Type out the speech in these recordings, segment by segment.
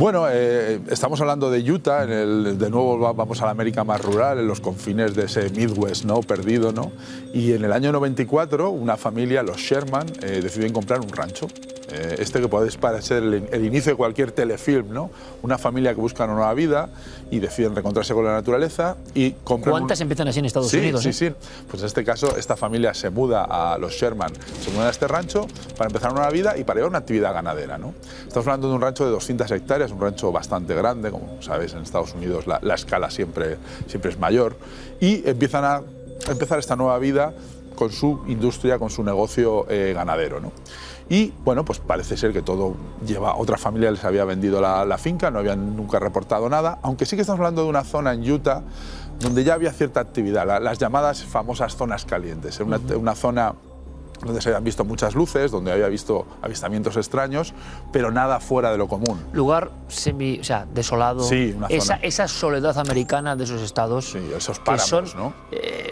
Bueno, estamos hablando de Utah, de nuevo vamos a la América más rural, en los confines de ese Midwest, ¿no?, perdido, ¿no? Y en el año 94, una familia, los Sherman, deciden comprar un rancho. Que puede parecer el inicio de cualquier telefilm, ¿no? Una familia que busca una nueva vida y deciden reencontrarse con la naturaleza y compran... ¿Cuántas empiezan así en Estados Unidos? Sí. Pues en este caso, esta familia se muda a los Sherman, se muda a este rancho para empezar una nueva vida y para llevar una actividad ganadera, ¿no? Estamos hablando de un rancho de 200 hectáreas, un rancho bastante grande, como sabéis, en Estados Unidos la escala siempre es mayor, y empiezan a empezar esta nueva vida con su industria, con su negocio ganadero, ¿no? Y bueno, pues parece ser que todo lleva... Otra familia les había vendido la finca, no habían nunca reportado nada, aunque sí que estamos hablando de una zona en Utah donde ya había cierta actividad, las llamadas famosas zonas calientes, una zona donde se habían visto muchas luces, donde había visto avistamientos extraños, pero nada fuera de lo común. Lugar desolado. Sí, una zona. Esa soledad americana de esos estados. Sí, esos páramos, ¿no?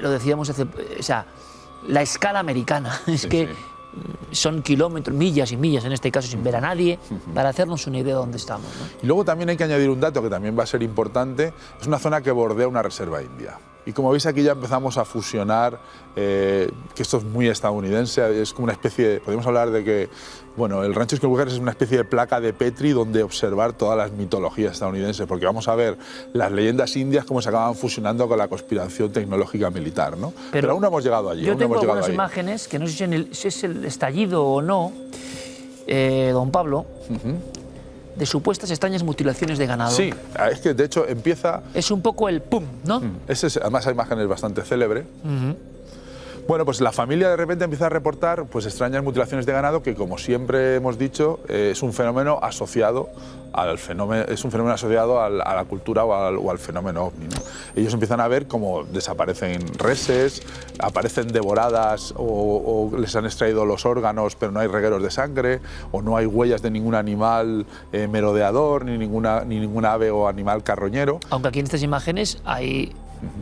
Lo decíamos la escala americana, son kilómetros, millas y millas en este caso, sin ver a nadie, para hacernos una idea de dónde estamos, ¿no? Y luego también hay que añadir un dato que también va a ser importante, es una zona que bordea una reserva india. Y como veis aquí ya empezamos a fusionar, que esto es muy estadounidense, es como una especie, podemos hablar de que, bueno, el Rancho Skinwalker es una especie de placa de Petri donde observar todas las mitologías estadounidenses, porque vamos a ver las leyendas indias cómo se acaban fusionando con la conspiración tecnológica militar, ¿no? Pero aún no hemos llegado allí. Yo tengo algunas imágenes, que no sé si es el estallido o no, don Pablo, de supuestas extrañas mutilaciones de ganado. Sí, es que de hecho empieza... Es un poco el pum, ¿no? Además la imagen es bastante célebre. Bueno, pues la familia de repente empieza a reportar pues extrañas mutilaciones de ganado que, como siempre hemos dicho, es un fenómeno asociado al fenómeno, a la cultura o al fenómeno ovni, ¿no? Ellos empiezan a ver cómo desaparecen reses, aparecen devoradas o les han extraído los órganos pero no hay regueros de sangre o no hay huellas de ningún animal merodeador ni ninguna ave o animal carroñero. Aunque aquí en estas imágenes hay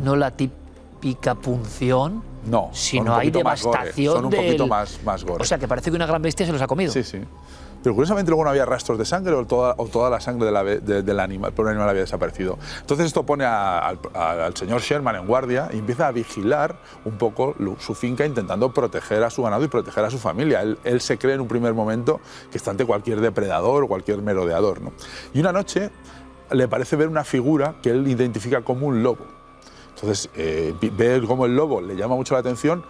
no la típica punción, no, sino hay devastación. Son un poquito más gore. O sea, que parece que una gran bestia se los ha comido. Sí. Pero curiosamente luego no había rastros de sangre o toda la sangre del animal, pero el animal había desaparecido. Entonces esto pone al señor Sherman en guardia y empieza a vigilar un poco su finca, intentando proteger a su ganado y proteger a su familia. Él se cree en un primer momento que está ante cualquier depredador o cualquier merodeador, ¿no? Y una noche le parece ver una figura que él identifica como un lobo. Entonces, ver cómo el lobo le llama mucho la atención.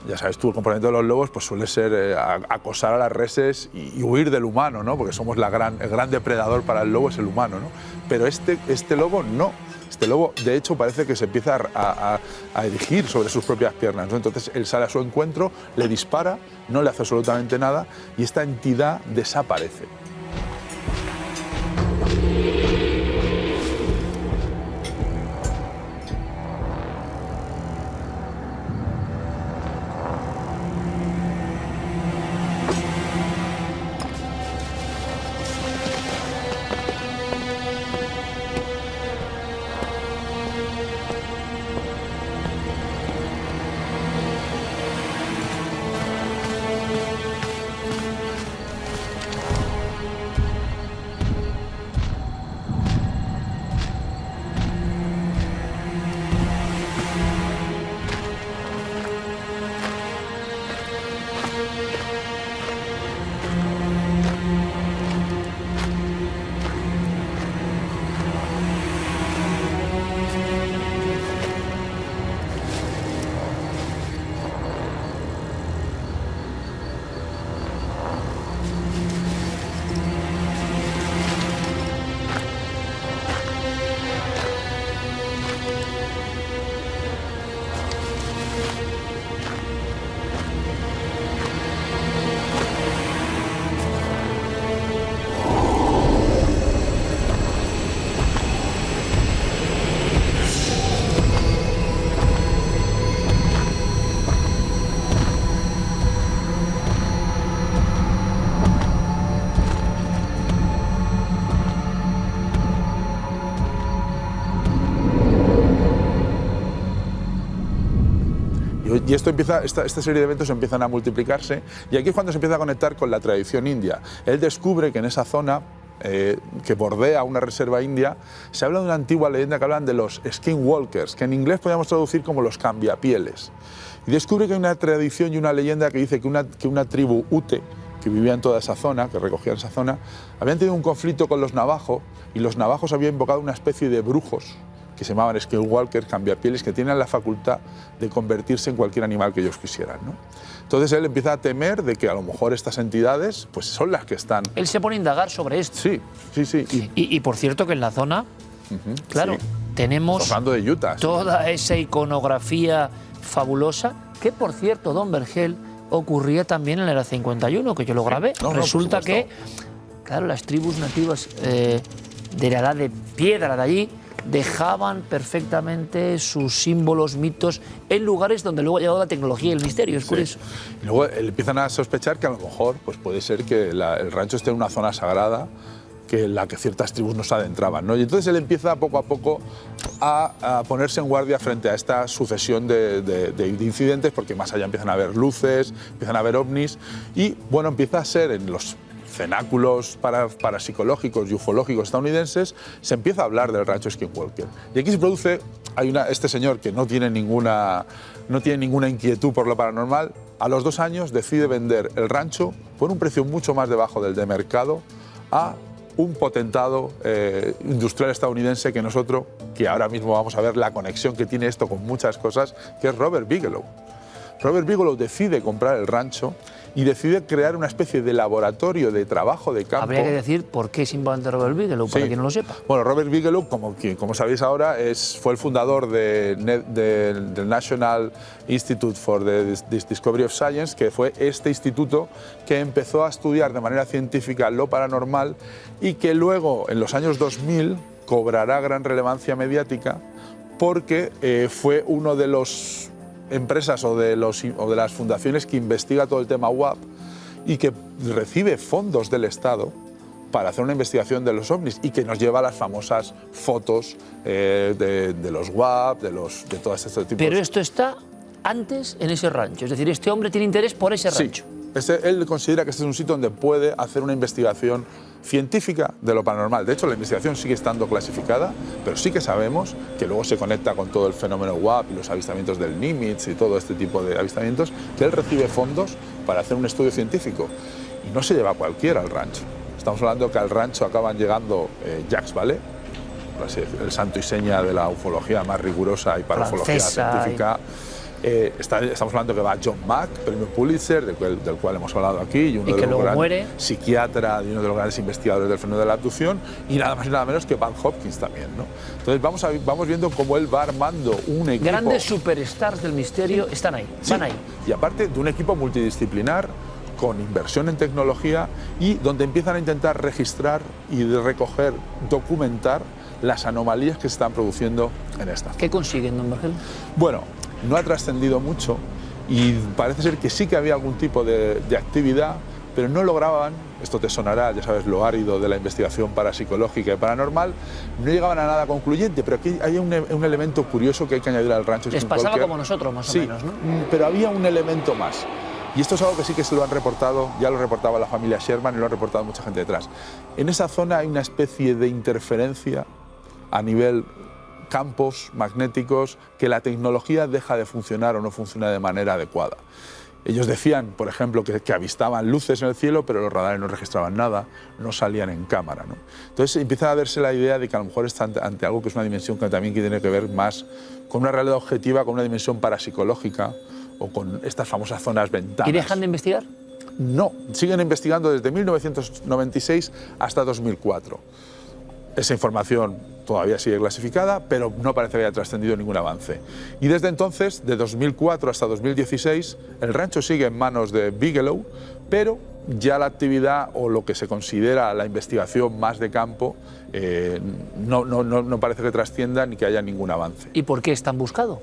Ya sabes tú, el comportamiento de los lobos pues suele ser acosar a las reses y huir del humano, ¿no? Porque somos el gran depredador para el lobo es el humano, ¿no? Pero este lobo no. Este lobo, de hecho, parece que se empieza a erigir sobre sus propias piernas, ¿no? Entonces él sale a su encuentro, le dispara, no le hace absolutamente nada y esta entidad desaparece. Y esta serie de eventos empiezan a multiplicarse y aquí es cuando se empieza a conectar con la tradición india. Él descubre que en esa zona que bordea una reserva india, se habla de una antigua leyenda que hablan de los skinwalkers, que en inglés podríamos traducir como los cambiapieles. Y descubre que hay una tradición y una leyenda que dice que una tribu Ute, que vivía en toda esa zona, que recogía esa zona, habían tenido un conflicto con los navajos, y los navajos habían invocado una especie de brujos que se llamaban skinwalkers, cambiapieles, que tienen la facultad de convertirse en cualquier animal que ellos quisieran, ¿no? Entonces él empieza a temer de que a lo mejor estas entidades pues son las que están... Él se pone a indagar sobre esto. Sí, sí, sí. Y por cierto que en la zona, claro, sí, tenemos hablando de Utah, toda esa iconografía fabulosa, que por cierto, don Vergel, ocurría también en el Área 51, que yo lo grabé. Resulta que, claro, las tribus nativas de la edad de piedra de allí dejaban perfectamente sus símbolos, mitos, en lugares donde luego ha llegado la tecnología y el misterio. Es curioso. Y luego empiezan a sospechar que a lo mejor pues puede ser que el rancho esté en una zona sagrada que la que ciertas tribus no se adentraban, ¿no? Y entonces él empieza poco a poco a ponerse en guardia frente a esta sucesión de incidentes, porque más allá empiezan a haber luces, empiezan a haber ovnis, y bueno, empieza a ser en los cenáculos parapsicológicos y ufológicos estadounidenses, se empieza a hablar del rancho Skinwalker. Y aquí se produce, este señor que no tiene ninguna inquietud por lo paranormal, a los 2 años decide vender el rancho por un precio mucho más debajo del de mercado a un potentado industrial estadounidense que nosotros, que ahora mismo vamos a ver la conexión que tiene esto con muchas cosas, que es Robert Bigelow. Robert Bigelow decide comprar el rancho y decide crear una especie de laboratorio de trabajo de campo. Habría que decir por qué es importante Robert Bigelow, para quien no lo sepa. Bueno, Robert Bigelow, como sabéis ahora, fue el fundador del National Institute for the Discovery of Science, que fue este instituto que empezó a estudiar de manera científica lo paranormal y que luego, en los años 2000, cobrará gran relevancia mediática porque fue uno de los empresas o de las fundaciones que investiga todo el tema UAP y que recibe fondos del Estado para hacer una investigación de los ovnis y que nos lleva a las famosas fotos de los UAP, de todo este tipo. Pero esto está antes en ese rancho, es decir, este hombre tiene interés por ese rancho. Él considera que este es un sitio donde puede hacer una investigación científica de lo paranormal. De hecho, la investigación sigue estando clasificada, pero sí que sabemos que luego se conecta con todo el fenómeno UAP y los avistamientos del Nimitz y todo este tipo de avistamientos, que él recibe fondos para hacer un estudio científico. Y no se lleva cualquiera al rancho. Estamos hablando que al rancho acaban llegando Jacques Vallée, el santo y seña de la ufología más rigurosa y parafología científica. Estamos hablando que va John Mack, premio Pulitzer, del cual hemos hablado aquí, y uno de los grandes psiquiatra y uno de los grandes investigadores del fenómeno de la abducción, y nada más y nada menos que Van Hopkins también, ¿no? Entonces vamos viendo cómo él va armando un equipo. Grandes superstars del misterio están ahí, van ahí. Y aparte de un equipo multidisciplinar, con inversión en tecnología y donde empiezan a intentar registrar y recoger, documentar las anomalías que se están produciendo en esta. ¿Qué consiguen, don Vergel? Bueno, no ha trascendido mucho y parece ser que sí que había algún tipo de actividad, pero no lograban, esto te sonará, ya sabes, lo árido de la investigación parapsicológica y paranormal, no llegaban a nada concluyente, pero aquí hay un elemento curioso que hay que añadir al rancho. Les pasaba como nosotros, más o menos, ¿no? Pero había un elemento más. Y esto es algo que sí que se lo han reportado, ya lo reportaba la familia Sherman y lo ha reportado mucha gente detrás. En esa zona hay una especie de interferencia a nivel campos magnéticos que la tecnología deja de funcionar o no funciona de manera adecuada. Ellos decían, por ejemplo, que avistaban luces en el cielo, pero los radares no registraban nada, no salían en cámara, ¿no? Entonces empieza a verse la idea de que a lo mejor está ante algo que es una dimensión que también tiene que ver más con una realidad objetiva, con una dimensión parapsicológica o con estas famosas zonas ventanas. ¿Y dejan de investigar? No, siguen investigando desde 1996 hasta 2004. Esa información todavía sigue clasificada, pero no parece que haya trascendido ningún avance. Y desde entonces, de 2004 hasta 2016, el rancho sigue en manos de Bigelow, pero ya la actividad o lo que se considera la investigación más de campo no parece que trascienda ni que haya ningún avance. ¿Y por qué es tan buscado?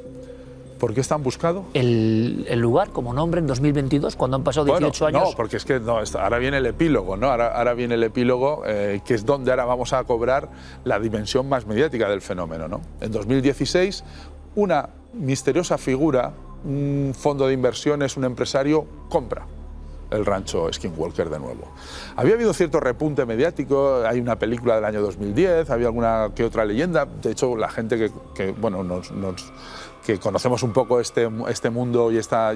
¿Por qué es tan buscado? El lugar como nombre en 2022, cuando han pasado 18 años. No, porque es que ahora viene el epílogo, ¿no? Ahora viene el epílogo, que es donde ahora vamos a cobrar la dimensión más mediática del fenómeno, ¿no? En 2016, una misteriosa figura, un fondo de inversiones, un empresario, compra el rancho Skinwalker de nuevo. Había habido cierto repunte mediático, hay una película del año 2010, había alguna que otra leyenda, de hecho la gente que conocemos un poco este mundo y estas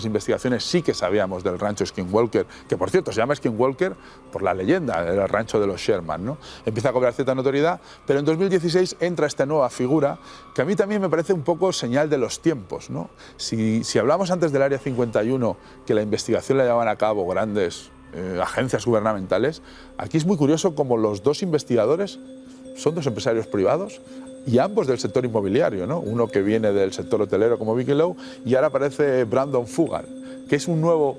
investigaciones sí que sabíamos del rancho Skinwalker, que por cierto se llama Skinwalker por la leyenda, era el rancho de los Sherman, ¿no? Empieza a cobrar cierta notoriedad, pero en 2016 entra esta nueva figura que a mí también me parece un poco señal de los tiempos, ¿no? Si hablamos antes del Área 51, que la investigación la llevaban a cabo grandes agencias gubernamentales, aquí es muy curioso como los dos investigadores son dos empresarios privados y ambos del sector inmobiliario, ¿no? Uno que viene del sector hotelero como Bigelow y ahora aparece Brandon Fugger, que es un nuevo,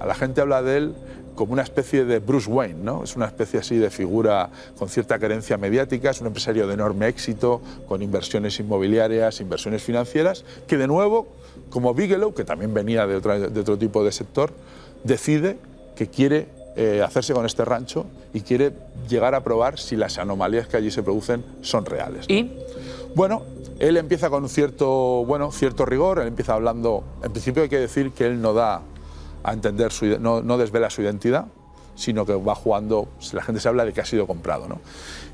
a la gente habla de él como una especie de Bruce Wayne, ¿no? Es una especie así de figura con cierta querencia mediática, es un empresario de enorme éxito, con inversiones inmobiliarias, inversiones financieras, que de nuevo, como Bigelow, que también venía de otro tipo de sector, decide que quiere hacerse con este rancho y quiere llegar a probar si las anomalías que allí se producen son reales, ¿no? ¿Y? Bueno, él empieza con cierto rigor, él empieza hablando, en principio hay que decir que él no da a entender, no desvela su identidad, sino que va jugando, la gente se habla de que ha sido comprado, ¿no?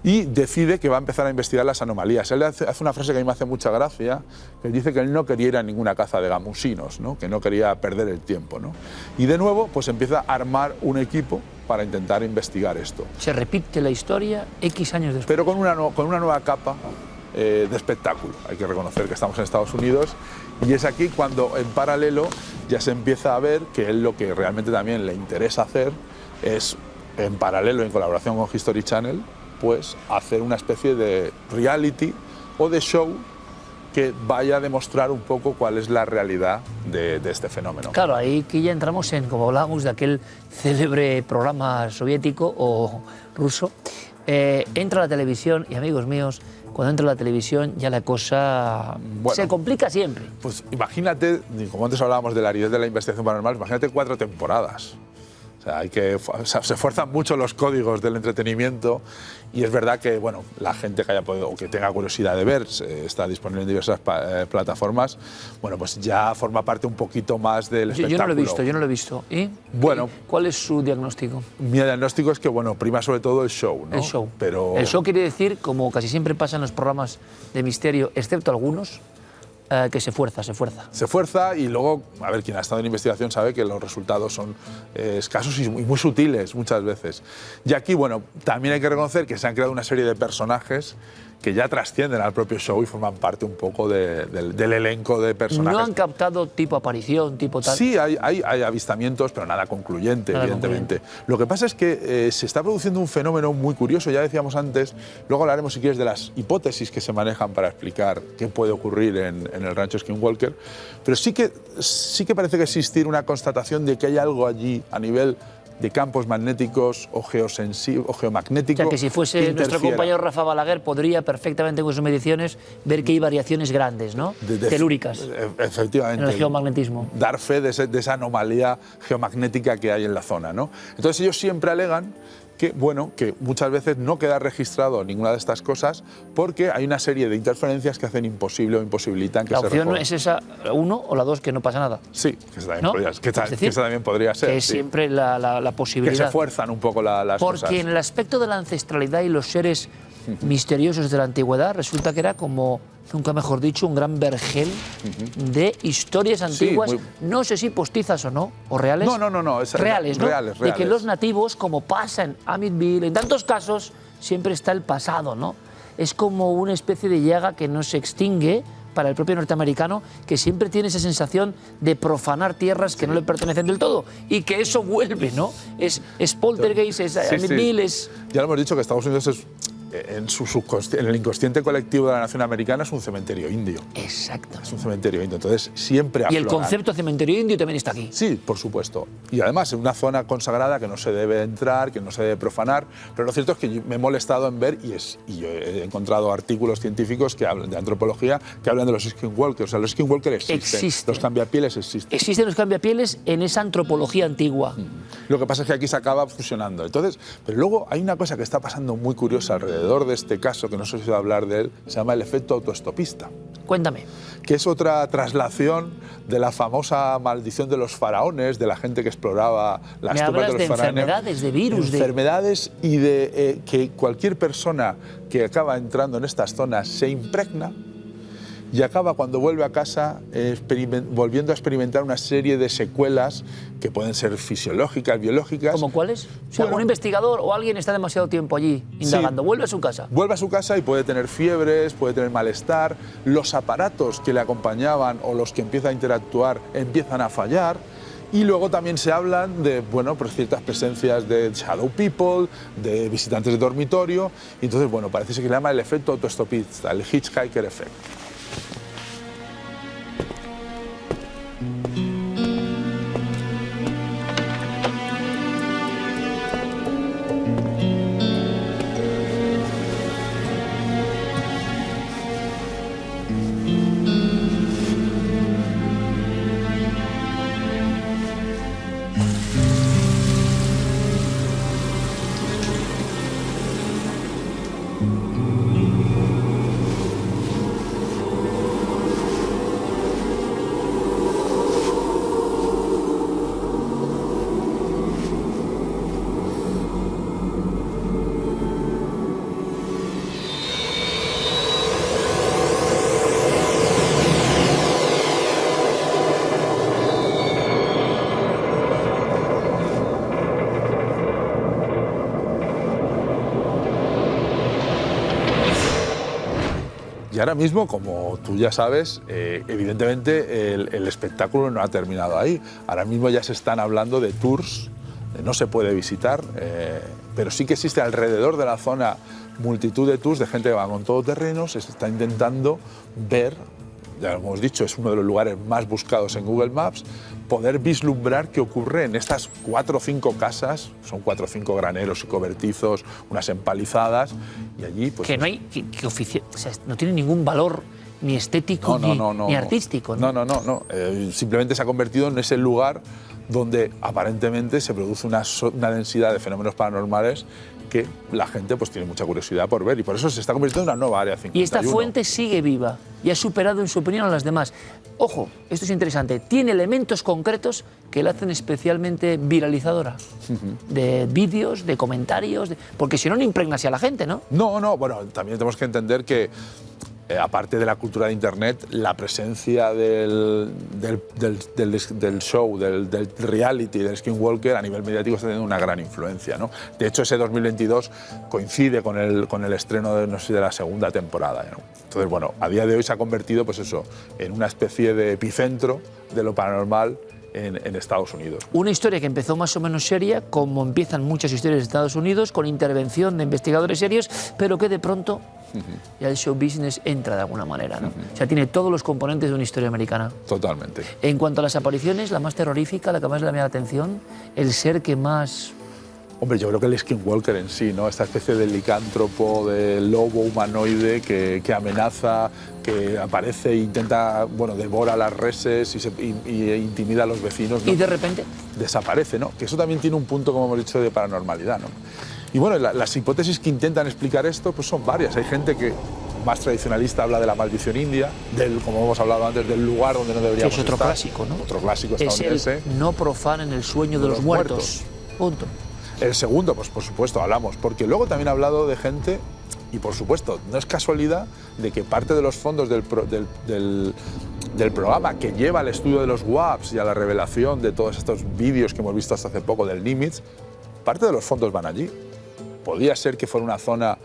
Y decide que va a empezar a investigar las anomalías. Él hace una frase que a mí me hace mucha gracia, que dice que él no quería ir a ninguna caza de gamusinos, ¿no? Que no quería perder el tiempo, ¿no? Y de nuevo, pues empieza a armar un equipo para intentar investigar esto. Se repite la historia X años después. Pero con una nueva capa de espectáculo. Hay que reconocer que estamos en Estados Unidos y es aquí cuando en paralelo ya se empieza a ver que él lo que realmente también le interesa hacer es, en paralelo, en colaboración con History Channel, pues hacer una especie de reality o de show que vaya a demostrar un poco cuál es la realidad de este fenómeno. Claro, ahí que ya entramos en, como hablábamos de aquel célebre programa soviético o ruso, entra la televisión y, amigos míos, cuando entra la televisión ya la cosa se complica siempre. Pues imagínate, como antes hablábamos de la aridez de la investigación paranormal, imagínate 4 temporadas. O sea, se esfuerzan mucho los códigos del entretenimiento y es verdad que, bueno, la gente que haya podido o que tenga curiosidad de ver, está disponible en diversas plataformas, bueno, pues ya forma parte un poquito más del espectáculo. Yo no lo he visto. ¿Y? Bueno, ¿Cuál es su diagnóstico? Mi diagnóstico es que, bueno, prima sobre todo el show, ¿no? El show. Pero... El show quiere decir, como casi siempre pasa en los programas de misterio, excepto algunos, que se fuerza. Se fuerza y luego, a ver, quien ha estado en investigación sabe que los resultados son escasos y muy sutiles muchas veces. Y aquí, bueno, también hay que reconocer que se han creado una serie de personajes que ya trascienden al propio show y forman parte un poco del elenco de personajes. ¿No han captado tipo aparición, tipo tal? Sí, hay avistamientos, pero nada concluyente, evidentemente. Lo que pasa es que se está produciendo un fenómeno muy curioso, ya decíamos antes, luego hablaremos si quieres de las hipótesis que se manejan para explicar qué puede ocurrir en el rancho Skinwalker, pero sí que parece que existir una constatación de que hay algo allí a nivel de campos magnéticos o geomagnéticos. O sea, que si fuese nuestro compañero Rafa Balaguer podría perfectamente con sus mediciones ver que hay variaciones grandes, ¿no? Telúricas. Efectivamente. En el geomagnetismo. Dar fe de esa anomalía geomagnética que hay en la zona, ¿no? Entonces ellos siempre alegan que, bueno, que muchas veces no queda registrado ninguna de estas cosas porque hay una serie de interferencias que hacen imposible o imposibilitan que se recorra. ¿La opción es esa 1 o la 2, que no pasa nada? Sí, que esa también podría ser. Que es siempre la posibilidad. Que se fuerzan un poco las cosas. Porque en el aspecto de la ancestralidad y los seres misteriosos de la antigüedad resulta que era como, nunca mejor dicho, un gran vergel de historias antiguas, no sé si postizas o no, o reales. No, reales, ¿no? Reales. De que los nativos, como pasa en Amityville, en tantos casos, siempre está el pasado, ¿no? Es como una especie de llaga que no se extingue para el propio norteamericano, que siempre tiene esa sensación de profanar tierras que no le pertenecen del todo y que eso vuelve, ¿no? Es poltergeist, es Amityville, es... Ya lo hemos dicho que Estados Unidos es... En el inconsciente colectivo de la nación americana es un cementerio indio. Exacto. Es un cementerio indio, entonces siempre aflora. Y el concepto cementerio indio también está aquí. Sí, por supuesto. Y además en una zona consagrada que no se debe entrar, que no se debe profanar, pero lo cierto es que me he molestado en ver, y yo he encontrado artículos científicos que hablan de antropología, que hablan de los skinwalkers. O sea, los skinwalkers existen. Los cambiapieles existen. Existen los cambiapieles en esa antropología antigua. Lo que pasa es que aquí se acaba fusionando. Entonces, pero luego hay una cosa que está pasando muy curiosa alrededor alrededor de este caso, que no sé si voy a hablar de él, se llama el efecto autoestopista. Cuéntame. Que es otra traslación de la famosa maldición de los faraones, de la gente que exploraba las tumbas de los faraones. Me hablas de enfermedades, de virus. Enfermedades y de que cualquier persona que acaba entrando en estas zonas se impregna y acaba, cuando vuelve a casa, volviendo a experimentar una serie de secuelas que pueden ser fisiológicas, biológicas. ¿Cómo cuáles? O sea, bueno, un investigador o alguien está demasiado tiempo allí indagando, sí, vuelve a su casa. Vuelve a su casa y puede tener fiebres, puede tener malestar, los aparatos que le acompañaban o los que empieza a interactuar empiezan a fallar. Y luego también se hablan de, bueno, pues ciertas presencias de shadow people, de visitantes de dormitorio. Y entonces, bueno, parece que se llama el efecto autoestopista, el hitchhiker effect. Y ahora mismo, como tú ya sabes, evidentemente el espectáculo no ha terminado ahí. Ahora mismo ya se están hablando de tours, no se puede visitar, pero sí que existe alrededor de la zona multitud de tours de gente que va con todoterrenos, se está intentando ver, ya lo hemos dicho, es uno de los lugares más buscados en Google Maps, poder vislumbrar qué ocurre en estas 4 o 5 casas, son 4 o 5 graneros y cobertizos, unas empalizadas, y allí pues... Que no hay, o sea, no tiene ningún valor ni estético ni artístico, ¿no? No. Simplemente se ha convertido en ese lugar donde aparentemente se produce una densidad de fenómenos paranormales que la gente pues tiene mucha curiosidad por ver, y por eso se está convirtiendo en una nueva área 51. Y esta fuente sigue viva y ha superado en su opinión a las demás. Ojo, esto es interesante, tiene elementos concretos que la hacen especialmente viralizadora, de vídeos, de comentarios, porque si no, no impregnas a la gente, ¿no? No, bueno, también tenemos que entender que aparte de la cultura de Internet, la presencia del show, del reality, del Skinwalker a nivel mediático está teniendo una gran influencia, ¿no? De hecho, ese 2022 coincide con el estreno de, no sé, de la segunda temporada, ¿no? Entonces, bueno, a día de hoy se ha convertido, pues eso, en una especie de epicentro de lo paranormal en Estados Unidos. Una historia que empezó más o menos seria, como empiezan muchas historias de Estados Unidos, con intervención de investigadores serios, pero que de pronto ya el show business entra de alguna manera, ¿no? O sea, tiene todos los componentes de una historia americana. Totalmente. En cuanto a las apariciones, la más terrorífica, la que más le llama la atención, el ser que más... Hombre, yo creo que el Skinwalker en sí, ¿no? Esta especie de licántropo, de lobo humanoide que amenaza, que aparece e intenta, bueno, devora las reses y intimida a los vecinos, ¿no? Y de repente desaparece, ¿no? Que eso también tiene un punto, como hemos dicho, de paranormalidad, ¿no? Y bueno, las hipótesis que intentan explicar esto pues son varias. Hay gente que más tradicionalista habla de la maldición india, como hemos hablado antes, del lugar donde no deberíamos estar. Es otro clásico, ¿no? Otro clásico estadounidense. Es el no profanen el sueño de los muertos. Punto. El segundo, pues por supuesto, hablamos, porque luego también ha hablado de gente, y por supuesto, no es casualidad de que parte de los fondos del programa que lleva al estudio de los WAPs y a la revelación de todos estos vídeos que hemos visto hasta hace poco del Nimitz, parte de los fondos van allí. Podría ser que fuera una zona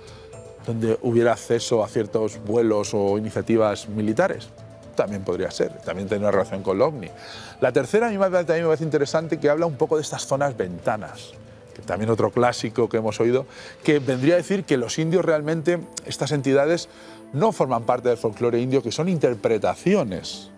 donde hubiera acceso a ciertos vuelos o iniciativas militares. También podría ser, también tiene una relación con el OVNI. La tercera a mí también me parece interesante, que habla un poco de estas zonas ventanas, que también otro clásico que hemos oído, que vendría a decir que los indios realmente, estas entidades, no forman parte del folclore indio, que son interpretaciones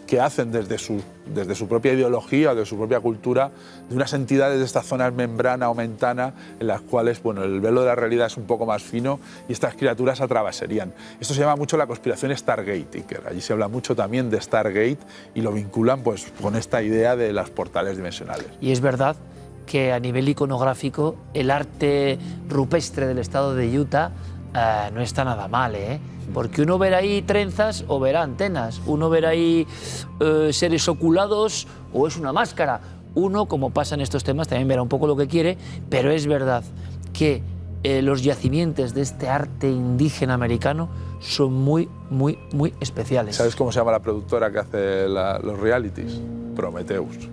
que hacen desde su propia ideología, de su propia cultura, de unas entidades de estas zonas membrana o mentana, en las cuales, bueno, el velo de la realidad es un poco más fino y estas criaturas atravesarían. Esto se llama mucho la conspiración Stargate, Iker. Allí se habla mucho también de Stargate y lo vinculan pues con esta idea de los portales dimensionales. Y es verdad que a nivel iconográfico el arte rupestre del estado de Utah no está nada mal, porque uno verá ahí trenzas o verá antenas, uno verá ahí seres oculados o es una máscara, uno, como pasa en estos temas, también verá un poco lo que quiere, pero es verdad que los yacimientos de este arte indígena americano son muy, muy, muy especiales. ¿Sabes cómo se llama la productora que hace los realities? Prometheus.